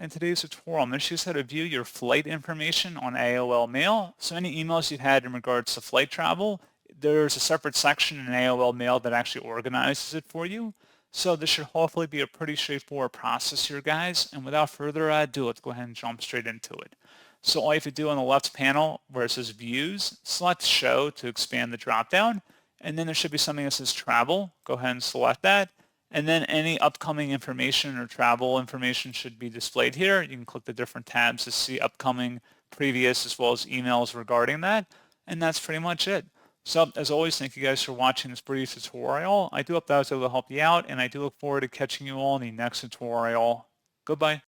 In today's tutorial, I'm going to show you how to view your flight information on AOL Mail. So any emails you've had in regards to flight travel, there's a separate section in AOL Mail that actually organizes it for you. So this should hopefully be a pretty straightforward process here, guys. And without further ado, let's go ahead and jump straight into it. So all you have to do on the left panel where it says Views, select Show to expand the dropdown. And then there should be something that says Travel. Go ahead and select that. And then any upcoming information or travel information should be displayed here. You can click the different tabs to see upcoming, previous, as well as emails regarding that. And that's pretty much it. So as always, thank you guys for watching this brief tutorial. I do hope that was able to help you out, and I do look forward to catching you all in the next tutorial. Goodbye.